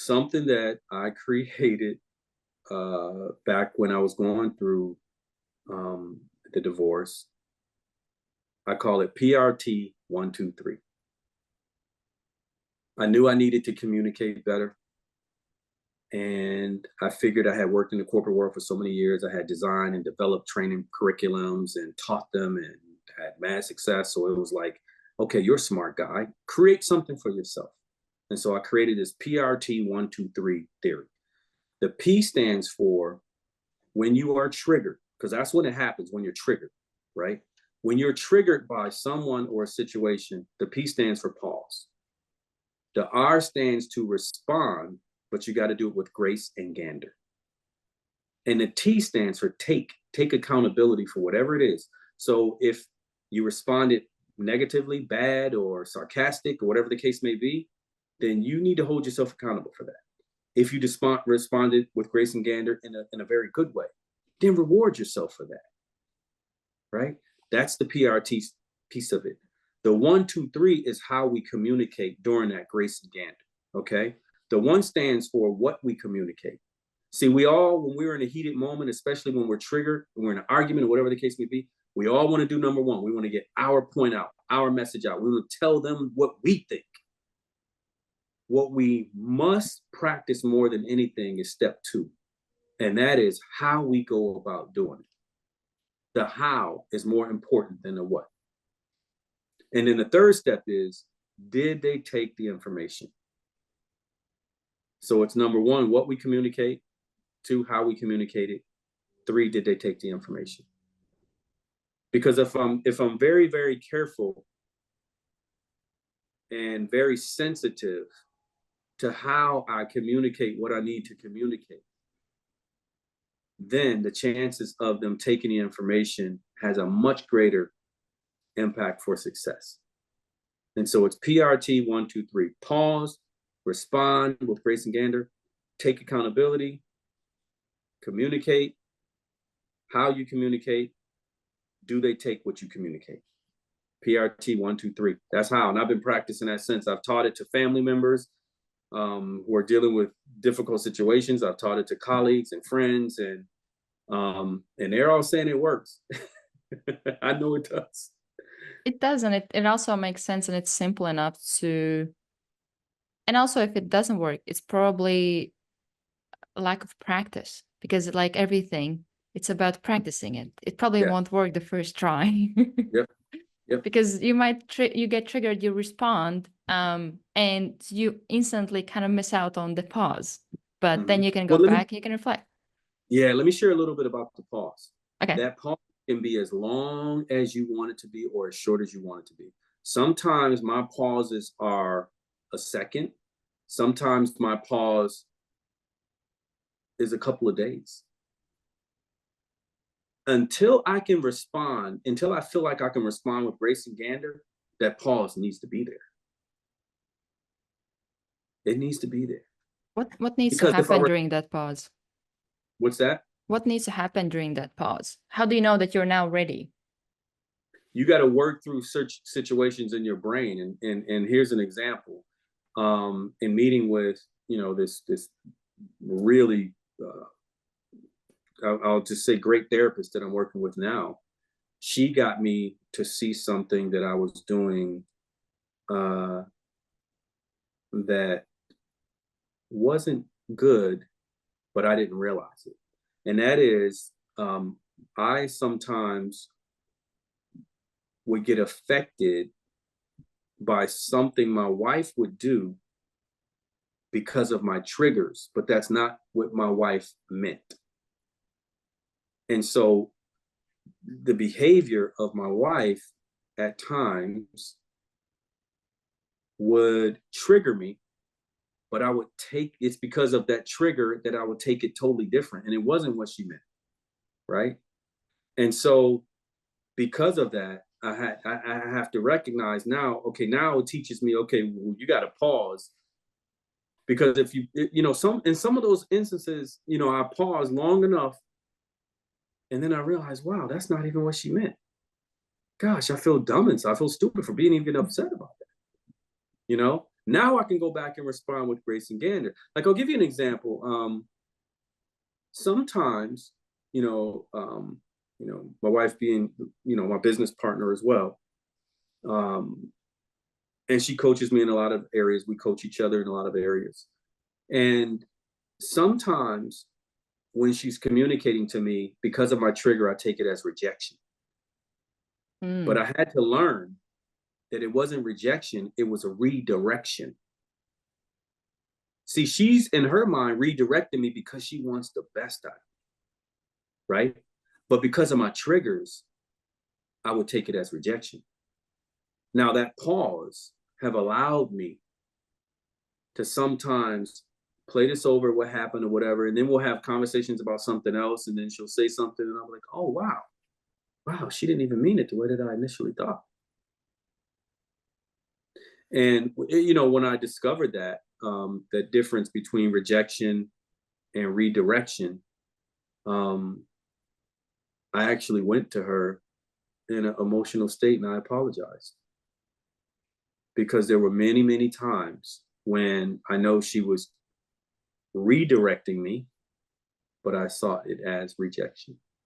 something that I created back when I was going through the divorce. I call it PRT 123. I knew I needed to communicate better. And I figured I had worked in the corporate world for so many years. I had designed and developed training curriculums and taught them and had mad success. So it was like, okay, you're a smart guy. Create something for yourself. And so I created this PRT 123 theory. The P stands for when you are triggered, because that's when it happens, when you're triggered, right? When you're triggered by someone or a situation, the P stands for pause. The R stands to respond, but you got to do it with grace and gander. And the T stands for take accountability for whatever it is. So if you responded negatively, bad, or sarcastic, or whatever the case may be, then you need to hold yourself accountable for that. If you responded with grace and gander in a very good way, then reward yourself for that, right? That's the PRT piece of it. The 1, 2, 3 is how we communicate during that grace and gander, okay? The 1 stands for what we communicate. See, we all, when we're in a heated moment, especially when we're triggered, when we're in an argument or whatever the case may be, we all want to do number 1. We want to get our point out, our message out. We want to tell them what we think. What we must practice more than anything is step 2. And that is how we go about doing it. The how is more important than the what. And then the third step is, did they take the information? So it's number 1, what we communicate. 2, how we communicate it. 3, did they take the information? Because if I'm very, very careful and very sensitive to how I communicate what I need to communicate, then the chances of them taking the information has a much greater impact for success. And so it's PRT 1, 2, 3. Pause, respond with grace and gander, take accountability, communicate, how you communicate, do they take what you communicate? PRT 1, 2, 3. That's how. And I've been practicing that since. I've taught it to family members who are dealing with difficult situations. I've taught it to colleagues and friends, and they're all saying it works. I know it does. It does, and it also makes sense, and it's simple enough to. And also, if it doesn't work, it's probably a lack of practice, because like everything, it's about practicing it. It probably won't work the first try. Yep. Because you might you get triggered, you respond, and you instantly kind of miss out on the pause. But then you can go back, you can reflect. Yeah, let me share a little bit about the pause. Okay. That pause can be as long as you want it to be or as short as you want it to be. Sometimes my pauses are a second. Sometimes my pause is a couple of days. Until I can respond, until I feel like I can respond with grace and gander, that pause needs to be there. It needs to be there. What needs to happen during that pause? What's that? What needs to happen during that pause? How do you know that you're now ready? You got to work through such situations in your brain. And here's an example. In meeting with, this really, I'll just say great therapist that I'm working with now, she got me to see something that I was doing that wasn't good, but I didn't realize it. And that is, I sometimes would get affected by something my wife would do because of my triggers, but that's not what my wife meant. And so the behavior of my wife at times would trigger me, but I would it's because of that trigger that I would take it totally different. And it wasn't what she meant, right? And so because of that, I have to recognize now, okay, now it teaches me, okay, well, you got to pause. Because if in some of those instances, I pause long enough, and then I realize, wow, that's not even what she meant. Gosh, I feel dumb inside. I feel stupid for being even upset about that. Now I can go back and respond with grace and gander. Like, I'll give you an example. Sometimes, my wife being, my business partner as well. And she coaches me in a lot of areas. We coach each other in a lot of areas. And sometimes when she's communicating to me, because of my trigger, I take it as rejection. But I had to learn that it wasn't rejection, it was a redirection. See, she's in her mind redirecting me because she wants the best out of me, right? But because of my triggers, I would take it as rejection. Now that pause have allowed me to sometimes play this over, what happened or whatever, and then we'll have conversations about something else, and then she'll say something, and I'm like, oh wow, she didn't even mean it the way that I initially thought. And when I discovered that, that difference between rejection and redirection, I actually went to her in an emotional state and I apologized. Because there were many, many times when I know she was redirecting me, but I saw it as rejection.